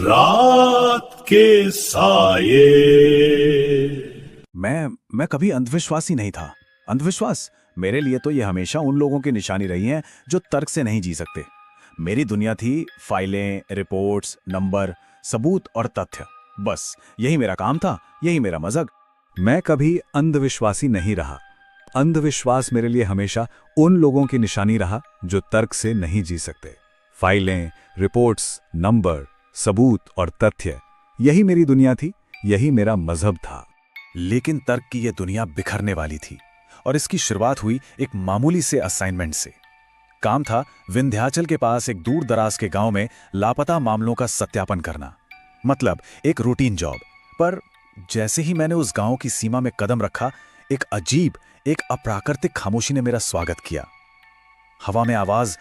रात के साये। मैं कभी अंधविश्वासी नहीं था। अंधविश्वास मेरे लिए तो ये हमेशा उन लोगों की निशानी रही है जो तर्क से नहीं जी सकते। मेरी दुनिया थी फाइलें, रिपोर्ट्स, नंबर, सबूत और तथ्य। बस यही मेरा काम था, यही मेरा मज़हब। मैं कभी अंधविश्वासी नहीं रहा। अंधविश्वास मेरे लिए हमेशा उन लोगों की निशानी रहा जो तर्क से नहीं जी सकते। फाइलें, रिपोर्ट्स, नंबर, सबूत और तथ्य, यही मेरी दुनिया थी, यही मेरा मजहब था। लेकिन तर्क की यह दुनिया बिखरने वाली थी और इसकी शुरुआत हुई एक मामूली से असाइनमेंट से। काम था विंध्याचल के पास एक दूर दराज के गांव में लापता मामलों का सत्यापन करना। मतलब एक रूटीन जॉब। पर जैसे ही मैंने उस गांव की सीमा में कदम रखा, एक अजीब, एक अप्राकृतिक खामोशी ने मेरा स्वागत किया। हवा में आवाज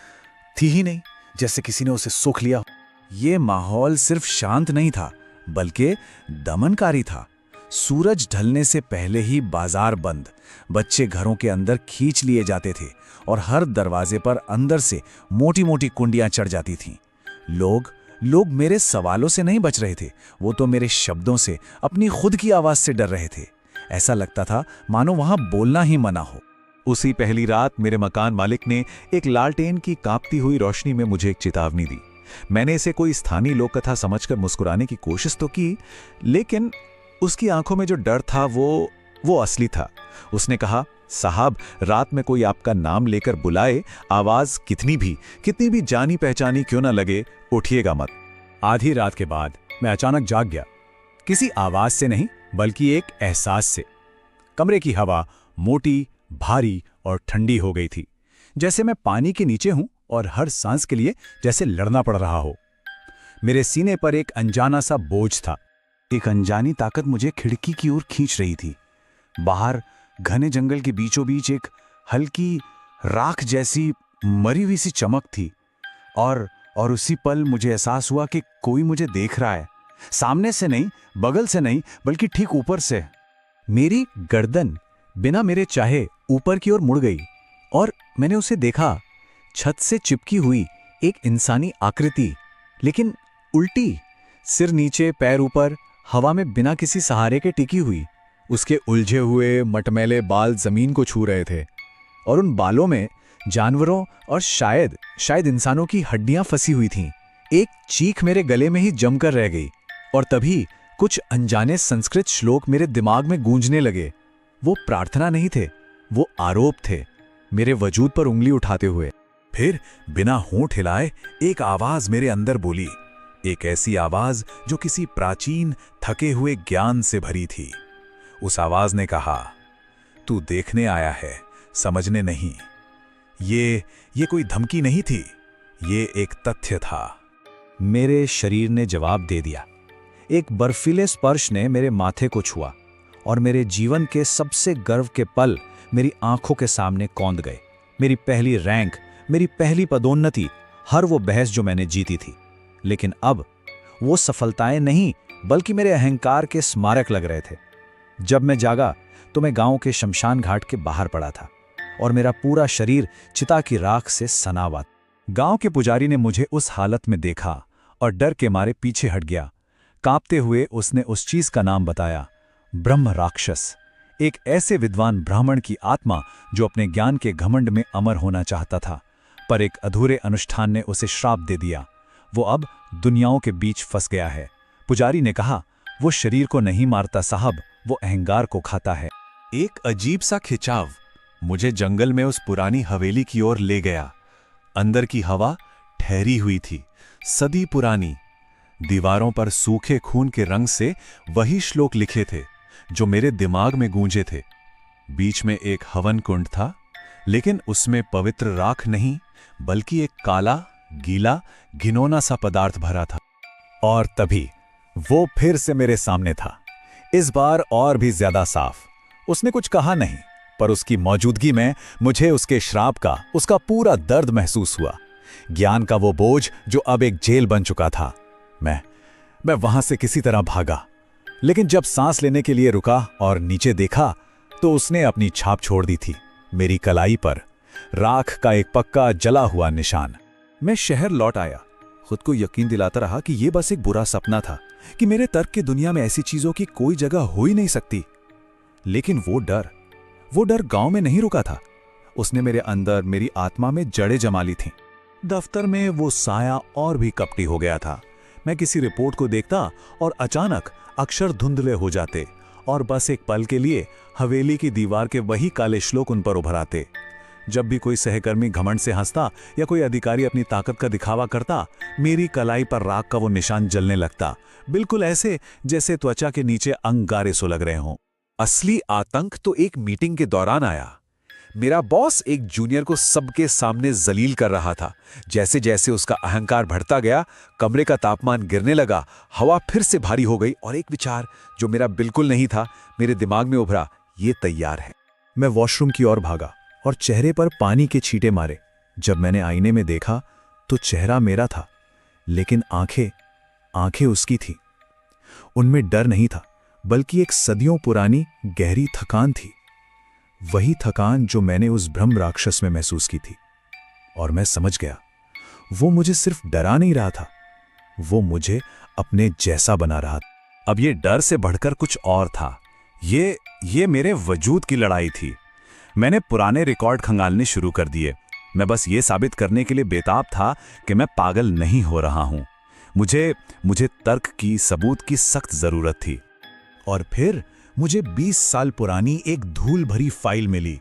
थी ही नहीं, जैसे किसी ने उसे सोख लिया। ये माहौल सिर्फ शांत नहीं था, बल्कि दमनकारी था। सूरज ढलने से पहले ही बाजार बंद, बच्चे घरों के अंदर खींच लिए जाते थे और हर दरवाजे पर अंदर से मोटी मोटी कुंडियां चढ़ जाती थीं। लोग मेरे सवालों से नहीं बच रहे थे, वो तो मेरे शब्दों से, अपनी खुद की आवाज से डर रहे थे। ऐसा लगता था मानो वहां बोलना ही मना हो। उसी पहली रात मेरे मकान मालिक ने एक लालटेन की कांपती हुई रोशनी में मुझे एक चेतावनी दी। मैंने इसे कोई स्थानीय लोक कथा समझकर मुस्कुराने की कोशिश तो की, लेकिन उसकी आंखों में जो डर था वो असली था। उसने कहा, साहब, रात में कोई आपका नाम लेकर बुलाए, आवाज कितनी भी जानी पहचानी क्यों ना लगे, उठिएगा मत। आधी रात के बाद मैं अचानक जाग गया। किसी आवाज से नहीं, बल्कि एक एहसास से। कमरे की हवा मोटी, भारी और ठंडी हो गई थी, जैसे मैं पानी के नीचे हूं और हर सांस के लिए जैसे लड़ना पड़ रहा हो। मेरे सीने पर एक अनजाना सा बोझ था। एक अनजानी ताकत मुझे खिड़की की ओर खींच रही थी। बाहर घने जंगल के बीचों बीच एक हल्की राख जैसी मरी हुई सी चमक थी और उसी पल मुझे एहसास हुआ कि कोई मुझे देख रहा है। सामने से नहीं, बगल से नहीं, बल्कि ठीक ऊपर से। मेरी गर्दन बिना मेरे चाहे ऊपर की ओर मुड़ गई और मैंने उसे देखा। छत से चिपकी हुई एक इंसानी आकृति, लेकिन उल्टी, सिर नीचे, पैर ऊपर, हवा में बिना किसी सहारे के टिकी हुई। उसके उलझे हुए मटमैले बाल जमीन को छू रहे थे और उन बालों में जानवरों और शायद इंसानों की हड्डियां फंसी हुई थीं। एक चीख मेरे गले में ही जमकर रह गई और तभी कुछ अनजाने संस्कृत श्लोक मेरे दिमाग में गूंजने लगे। वो प्रार्थना नहीं थे, वो आरोप थे, मेरे वजूद पर उंगली उठाते हुए। फिर बिना होंठ हिलाए एक आवाज मेरे अंदर बोली, एक ऐसी आवाज जो किसी प्राचीन थके हुए ज्ञान से भरी थी। उस आवाज ने कहा, तू देखने आया है, समझने नहीं। ये कोई धमकी नहीं थी, ये एक तथ्य था। मेरे शरीर ने जवाब दे दिया। एक बर्फीले स्पर्श ने मेरे माथे को छुआ और मेरे जीवन के सबसे गर्व के पल मेरी आंखों के सामने कौंध गए। मेरी पहली रैंक, मेरी पहली पदोन्नति, हर वो बहस जो मैंने जीती थी। लेकिन अब वो सफलताएं नहीं, बल्कि मेरे अहंकार के स्मारक लग रहे थे। जब मैं जागा तो मैं गांव के शमशान घाट के बाहर पड़ा था और मेरा पूरा शरीर चिता की राख से सना हुआ। गांव के पुजारी ने मुझे उस हालत में देखा और डर के मारे पीछे हट गया। कांपते हुए उसने उस चीज का नाम बताया, ब्रह्म राक्षस। एक ऐसे विद्वान ब्राह्मण की आत्मा जो अपने ज्ञान के घमंड में अमर होना चाहता था, पर एक अधूरे अनुष्ठान ने उसे श्राप दे दिया। वो अब दुनियाओं के बीच फंस गया है। पुजारी ने कहा, वो शरीर को नहीं मारता साहब, वो अहंकार को खाता है। एक अजीब सा खिंचाव मुझे जंगल में उस पुरानी हवेली की ओर ले गया। अंदर की हवा ठहरी हुई थी, सदी पुरानी। दीवारों पर सूखे खून के रंग से वही श्लोक लिखे थे जो मेरे दिमाग में गूंजे थे। बीच में एक हवन कुंड था, लेकिन उसमें पवित्र राख नहीं, बल्कि एक काला, गीला, घिनौना सा पदार्थ भरा था। और तभी वो फिर से मेरे सामने था, इस बार और भी ज्यादा साफ। उसने कुछ कहा नहीं, पर उसकी मौजूदगी में मुझे उसके श्राप का, उसका पूरा दर्द महसूस हुआ। ज्ञान का वो बोझ जो अब एक जेल बन चुका था। मैं वहां से किसी तरह भागा, लेकिन जब सांस लेने के लिए रुका और नीचे देखा तो उसने अपनी छाप छोड़ दी थी, मेरी कलाई पर, राख का एक पक्का जला हुआ निशान। मैं शहर लौट आया, खुद को यकीन दिलाता रहा कि यह बस एक बुरा सपना था, कि मेरे तर्क की दुनिया में ऐसी चीजों की कोई जगह हो ही नहीं सकती। लेकिन वो डर गांव में नहीं रुका था। उसने मेरे अंदर, मेरी आत्मा में जड़ें जमा ली थीं। दफ्तर में वो साया और भी कपटी हो गया था। मैं किसी रिपोर्ट को देखता और अचानक अक्षर धुंधले हो जाते और बस एक पल के लिए हवेली की दीवार के वही काले श्लोक उन पर उभर आते। जब भी कोई सहकर्मी घमंड से हंसता या कोई अधिकारी अपनी ताकत का दिखावा करता, मेरी कलाई पर राख का वो निशान जलने लगता, बिल्कुल ऐसे जैसे त्वचा के नीचे अंगारे सुलग रहे हों। असली आतंक तो एक मीटिंग के दौरान आया। मेरा बॉस एक जूनियर को सबके सामने जलील कर रहा था। जैसे जैसे उसका अहंकार बढ़ता गया, कमरे का तापमान गिरने लगा, हवा फिर से भारी हो गई और एक विचार जो मेरा बिल्कुल नहीं था, मेरे दिमाग में उभरा, ये तैयार है। मैं वॉशरूम की ओर भागा और चेहरे पर पानी के छींटे मारे। जब मैंने आईने में देखा तो चेहरा मेरा था, लेकिन आंखें उसकी थी। उनमें डर नहीं था, बल्कि एक सदियों पुरानी गहरी थकान थी। वही थकान जो मैंने उस ब्रह्म राक्षस में महसूस की थी। और मैं समझ गया, वो मुझे सिर्फ डरा नहीं रहा था, वो मुझे अपने जैसा बना रहा था। अब ये डर से बढ़कर कुछ और था। ये मेरे वजूद की लड़ाई थी। मैंने पुराने रिकॉर्ड खंगालने शुरू कर दिए। मैं बस ये साबित करने के लिए बेताब था कि मैं पागल नहीं हो रहा हूं। मुझे तर्क की, सबूत की सख्त जरूरत थी। और फिर मुझे 20 साल पुरानी एक धूल भरी फाइल मिली।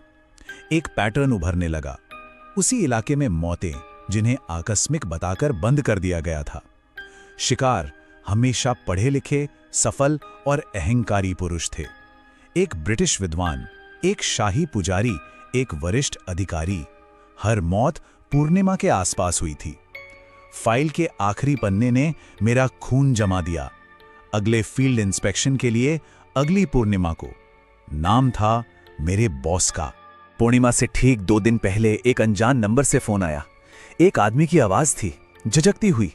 एक पैटर्न उभरने लगा। उसी इलाके में मौतें, जिन्हें आकस्मिक बताकर बंद कर दिया गया था। शिकार हमेशा पढ़े लिखे, सफल और अहंकारी पुरुष थे। एक ब्रिटिश विद्वान, एक शाही पुजारी, एक वरिष्ठ अधिकारी। हर मौत पूर्णिमा के आसपास हुई थी। फाइल के आखिरी पन्ने ने मेरा खून जमा दिया। अगले फील्ड इंस्पेक्शन के लिए अगली पूर्णिमा को। नाम था मेरे बॉस का। पूर्णिमा से ठीक 2 दिन पहले एक अनजान नंबर से फोन आया। एक आदमी की आवाज थी, झिझकती हुई।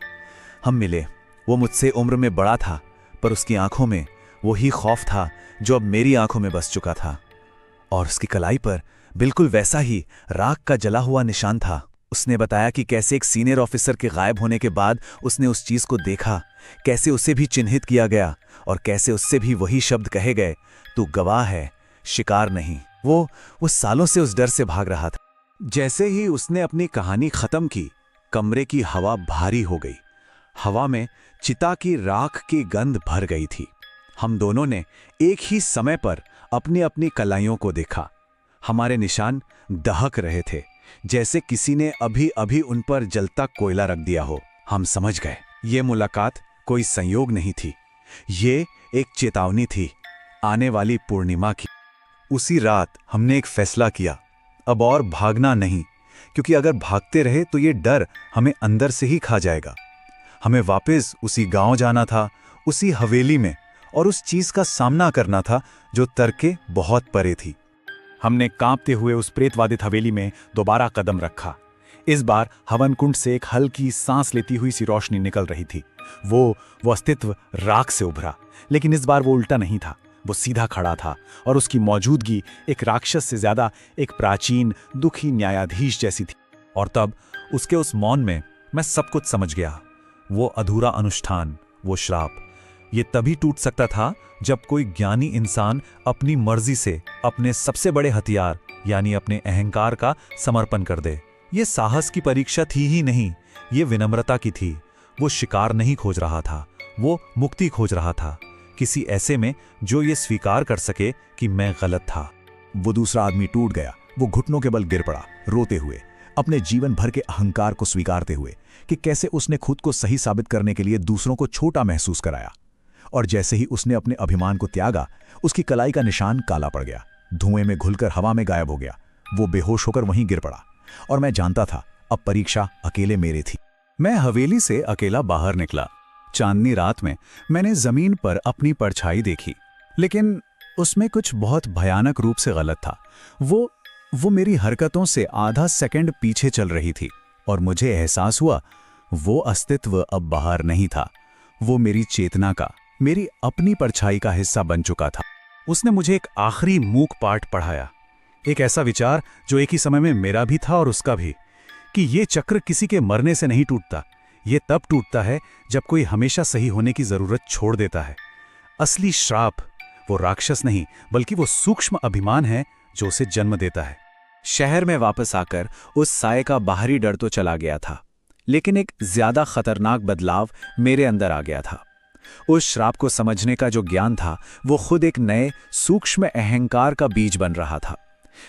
हम मिले। वो मुझसे उम्र में बड़ा था, पर उसकी आंखों में वही खौफ था जो अब मेरी आंखों में बस चुका था। और उसकी कलाई पर बिल्कुल वैसा ही राख का जला हुआ निशान था। उसने बताया कि कैसे एक सीनियर ऑफिसर के गायब होने के बाद उसने उस चीज को देखा, कैसे उसे भी चिन्हित किया गया और कैसे उससे भी वही शब्द कहे गए, तू गवाह है, शिकार नहीं। वो सालों से उस डर से भाग रहा था। जैसे ही उसने अपनी कहानी खत्म की, कमरे की हवा भारी हो गई। हवा में चिता की राख की गंध भर गई थी। हम दोनों ने एक ही समय पर अपनी अपनी कलाइयों को देखा। हमारे निशान दहक रहे थे, जैसे किसी ने अभी अभी उन पर जलता कोयला रख दिया हो। हम समझ गए, ये मुलाकात कोई संयोग नहीं थी, ये एक चेतावनी थी, आने वाली पूर्णिमा की। उसी रात हमने एक फैसला किया, अब और भागना नहीं, क्योंकि अगर भागते रहे तो ये डर हमें अंदर से ही खा जाएगा। हमें वापस उसी गांव जाना था, उसी हवेली में, और उस चीज का सामना करना था जो तर्क के बहुत परे थी। हमने कांपते हुए उस प्रेतवादित हवेली में दोबारा कदम रखा। इस बार हवन कुंड से एक हल्की सांस लेती हुई सी रोशनी निकल रही थी। वो अस्तित्व राख से उभरा, लेकिन इस बार वो उल्टा नहीं था। वो सीधा खड़ा था और उसकी मौजूदगी एक राक्षस से ज्यादा एक प्राचीन, दुखी न्यायाधीश जैसी थी। और तब उसके उस मौन में मैं सब कुछ समझ गया। वो अधूरा अनुष्ठान, वो श्राप, ये तभी टूट सकता था जब कोई ज्ञानी इंसान अपनी मर्जी से अपने सबसे बड़े हथियार यानी अपने अहंकार का समर्पण कर दे। ये साहस की परीक्षा थी ही नहीं, ये विनम्रता की थी। वो शिकार नहीं खोज रहा था, वो मुक्ति खोज रहा था, किसी ऐसे में जो ये स्वीकार कर सके कि मैं गलत था। वो दूसरा आदमी टूट गया। वो घुटनों के बल गिर पड़ा, रोते हुए, अपने जीवन भर के अहंकार को स्वीकारते हुए कि कैसे उसने खुद को सही साबित करने के लिए दूसरों को छोटा महसूस कराया। और जैसे ही उसने अपने अभिमान को त्यागा, उसकी कलाई का निशान काला पड़ गया, धुएं में घुलकर हवा में गायब हो गया। वो बेहोश होकर वहीं गिर पड़ा। और मैं जानता था अब परीक्षा अकेले मेरे थी। मैं हवेली से अकेला बाहर निकला। चांदनी रात में मैंने जमीन पर अपनी परछाई देखी, लेकिन उसमें कुछ बहुत भयानक रूप से गलत था। वो मेरी हरकतों से आधा सेकंड पीछे चल रही थी और मुझे एहसास हुआ वो अस्तित्व अब बाहर नहीं था। वो मेरी चेतना का, मेरी अपनी परछाई का हिस्सा बन चुका था। उसने मुझे एक आखिरी मूक पाठ पढ़ाया, एक ऐसा विचार जो एक ही समय में मेरा भी था और उसका भी, कि ये चक्र किसी के मरने से नहीं टूटता, ये तब टूटता है जब कोई हमेशा सही होने की जरूरत छोड़ देता है। असली श्राप वो राक्षस नहीं, बल्कि वो सूक्ष्म अभिमान है जो उसे जन्म देता है। शहर में वापस आकर उस साये का बाहरी डर तो चला गया था, लेकिन एक ज्यादा खतरनाक बदलाव मेरे अंदर आ गया था। उस श्राप को समझने का जो ज्ञान था, वो खुद एक नए सूक्ष्म अहंकार का बीज बन रहा था।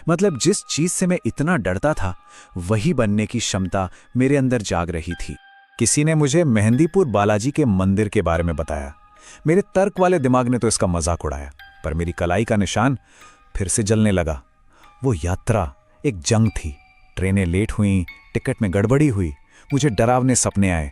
मतलब जिस चीज से मैं इतना डरता था, वही बनने की क्षमता मेरे अंदर जाग रही थी। किसी ने मुझे मेहंदीपुर बालाजी के मंदिर के बारे में बताया। मेरे तर्क वाले दिमाग ने तो इसका मजाक उड़ाया, पर मेरी कलाई का निशान फिर से जलने लगा। वो यात्रा एक जंग थी। ट्रेनें लेट हुईं, टिकट में गड़बड़ी हुई, मुझे डरावने सपने आए।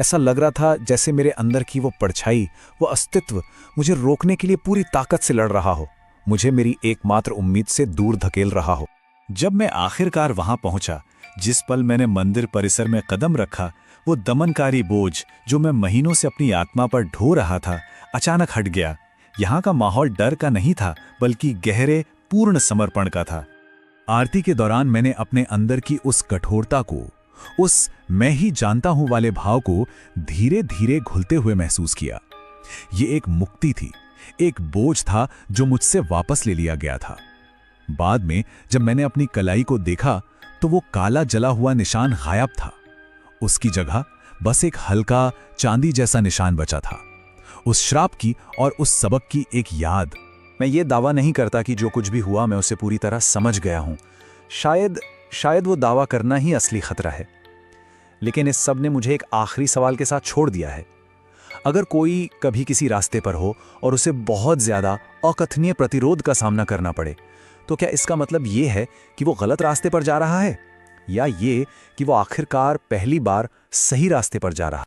ऐसा लग रहा था जैसे मेरे अंदर की वो परछाई, वो अस्तित्व मुझे रोकने के लिए पूरी ताकत से लड़ रहा हो, मुझे मेरी एकमात्र उम्मीद से दूर धकेल रहा हो। जब मैं आखिरकार वहां पहुंचा, जिस पल मैंने मंदिर परिसर में कदम रखा, वो दमनकारी बोझ जो मैं महीनों से अपनी आत्मा पर ढो रहा था, अचानक हट गया। यहाँ का माहौल डर का नहीं था, बल्कि गहरे पूर्ण समर्पण का था। आरती के दौरान मैंने अपने अंदर की उस कठोरता को, उस मैं ही जानता हूं वाले भाव को धीरे धीरे घुलते हुए महसूस किया। ये एक मुक्ति थी, एक बोझ था जो मुझसे वापस ले लिया गया था। बाद में जब मैंने अपनी कलाई को देखा, तो वो काला जला हुआ निशान गायब था। उसकी जगह बस एक हल्का चांदी जैसा निशान बचा था, उस श्राप की और उस सबक की एक याद। मैं ये दावा नहीं करता कि जो कुछ भी हुआ मैं उसे पूरी तरह समझ गया हूं। शायद वो दावा करना ही असली खतरा है। लेकिन इस सब ने मुझे एक आखिरी सवाल के साथ छोड़ दिया है। अगर कोई कभी किसी रास्ते पर हो और उसे बहुत ज्यादा अकथनीय प्रतिरोध का सामना करना पड़े, तो क्या इसका मतलब ये है कि वो गलत रास्ते पर जा रहा है, या ये कि वो आखिरकार पहली बार सही रास्ते पर जा रहा है?